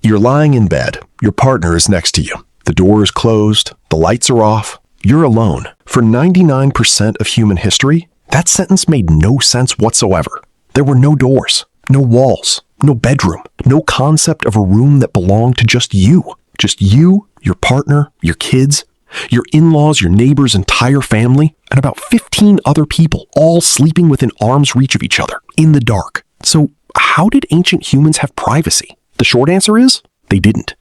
You're lying in bed. Your partner is next to you. The door is closed. The lights are off. You're alone. For 99% of human history, that sentence made no sense whatsoever. There were no doors, no walls, no bedroom, no concept of a room that belonged to just you. Just you, your partner, your kids, your in-laws, your neighbor's entire family, and about 15 other people all sleeping within arm's reach of each other in the dark. So how did ancient humans have privacy? The short answer is they didn't.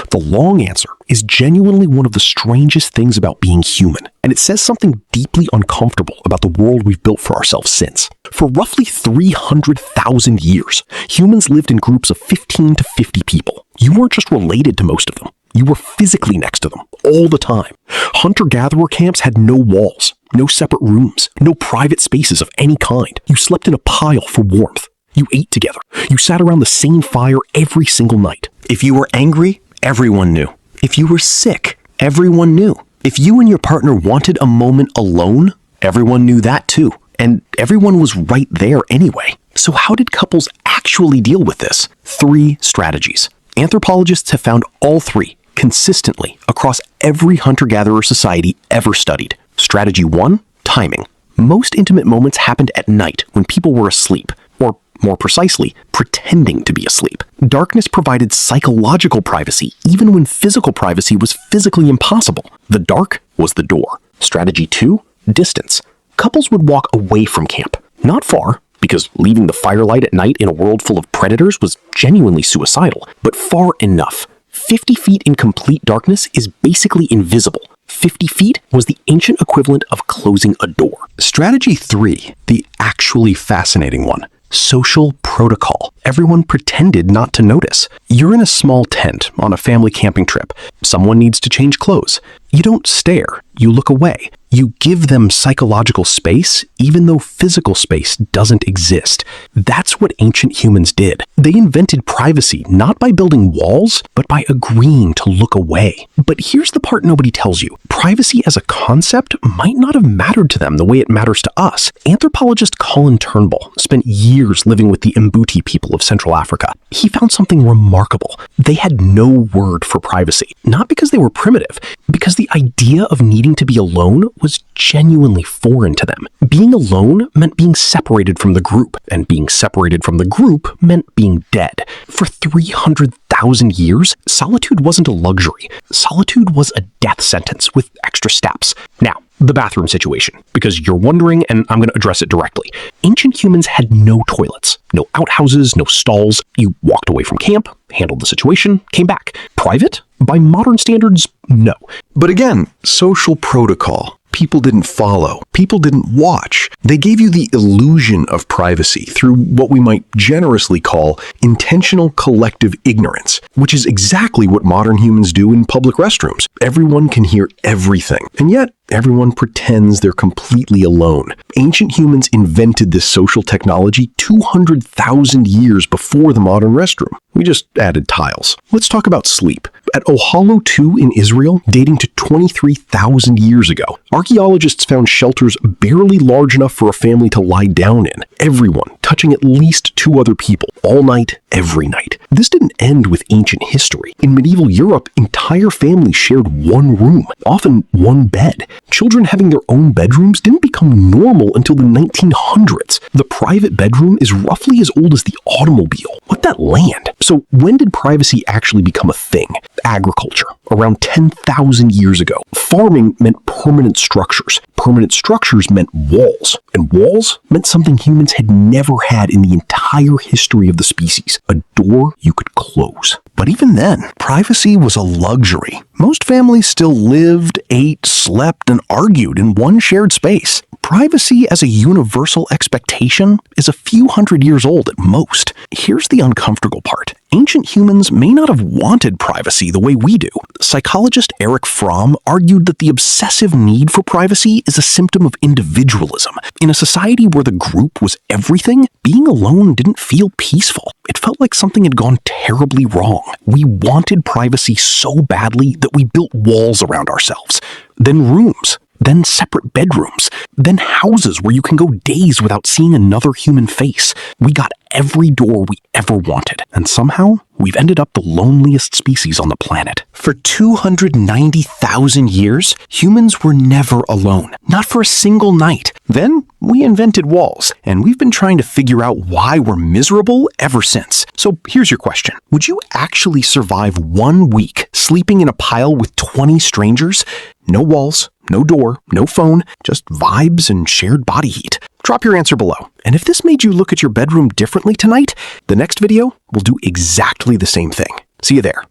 The long answer is genuinely one of the strangest things about being human, and it says something deeply uncomfortable about the world we've built for ourselves since. For roughly 300,000 years, humans lived in groups of 15 to 50 people. You weren't just related to most of them. You were physically next to them all the time. Hunter-gatherer camps had no walls, no separate rooms, no private spaces of any kind. You slept in a pile for warmth. You ate together. You sat around the same fire every single night. If you were angry, everyone knew. If you were sick, everyone knew. If you and your partner wanted a moment alone, everyone knew that too. And everyone was right there anyway. So how did couples actually deal with this? 3 strategies. Anthropologists have found all 3 consistently across every hunter-gatherer society ever studied. Strategy 1, timing. Most intimate moments happened at night when people were asleep, or more precisely, pretending to be asleep. Darkness provided psychological privacy even when physical privacy was physically impossible. The dark was the door. Strategy 2, distance. Couples would walk away from camp. Not far, because leaving the firelight at night in a world full of predators was genuinely suicidal, but far enough. 50 feet in complete darkness is basically invisible. 50 feet was the ancient equivalent of closing a door. Strategy 3, the actually fascinating one. Social protocol. Everyone pretended not to notice. You're in a small tent on a family camping trip. Someone needs to change clothes. You don't stare. You look away. You give them psychological space, even though physical space doesn't exist. That's what ancient humans did. They invented privacy not by building walls, but by agreeing to look away. But here's the part nobody tells you. Privacy as a concept might not have mattered to them the way it matters to us. Anthropologist Colin Turnbull spent years living with the Mbuti people of Central Africa. He found something remarkable. They had no word for privacy, not because they were primitive, because the idea of needing to be alone was genuinely foreign to them. Being alone meant being separated from the group, and being separated from the group meant being dead. For 300,000 years, solitude wasn't a luxury. Solitude was a death sentence with extra steps. Now, the bathroom situation, because you're wondering, and I'm going to address it directly. Ancient humans had no toilets, no outhouses, no stalls. You walked away from camp, handled the situation, came back. Private? By modern standards, no. But again, social protocol. People didn't follow. People didn't watch. They gave you the illusion of privacy through what we might generously call intentional collective ignorance, which is exactly what modern humans do in public restrooms. Everyone can hear everything, and yet everyone pretends they're completely alone. Ancient humans invented this social technology 200,000 years before the modern restroom. We just added tiles. Let's talk about sleep. At Ohalo 2 in Israel, dating to 23,000 years ago, archaeologists found shelters barely large enough for a family to lie down in. Everyone touching at least 2 other people, all night, every night. This didn't end with ancient history. In medieval Europe, entire families shared one room, often one bed. Children having their own bedrooms didn't become normal until the 1900s. The private bedroom is roughly as old as the automobile. Let that land. So when did privacy actually become a thing? Agriculture, around 10,000 years ago. Farming meant permanent structures. Permanent structures meant walls. And walls meant something humans had never had in the entire history of the species. A door you could close. But even then, privacy was a luxury. Most families still lived, ate, slept, and argued in one shared space. Privacy as a universal expectation is a few hundred years old at most. Here's the uncomfortable part. Ancient humans may not have wanted privacy the way we do. Psychologist Erich Fromm argued that the obsessive need for privacy is a symptom of individualism. In a society where the group was everything, being alone didn't feel peaceful. It felt like something had gone terribly wrong. We wanted privacy so badly that we built walls around ourselves. Then rooms. then separate bedrooms, then houses where you can go days without seeing another human face. We got every door we ever wanted, and somehow we've ended up the loneliest species on the planet. For 290,000 years, humans were never alone, not for a single night. Then we invented walls, and we've been trying to figure out why we're miserable ever since. So here's your question. Would you actually survive 1 week sleeping in a pile with 20 strangers? No walls, no door, no phone, just vibes and shared body heat. Drop your answer below. And if this made you look at your bedroom differently tonight, the next video will do exactly the same thing. See you there.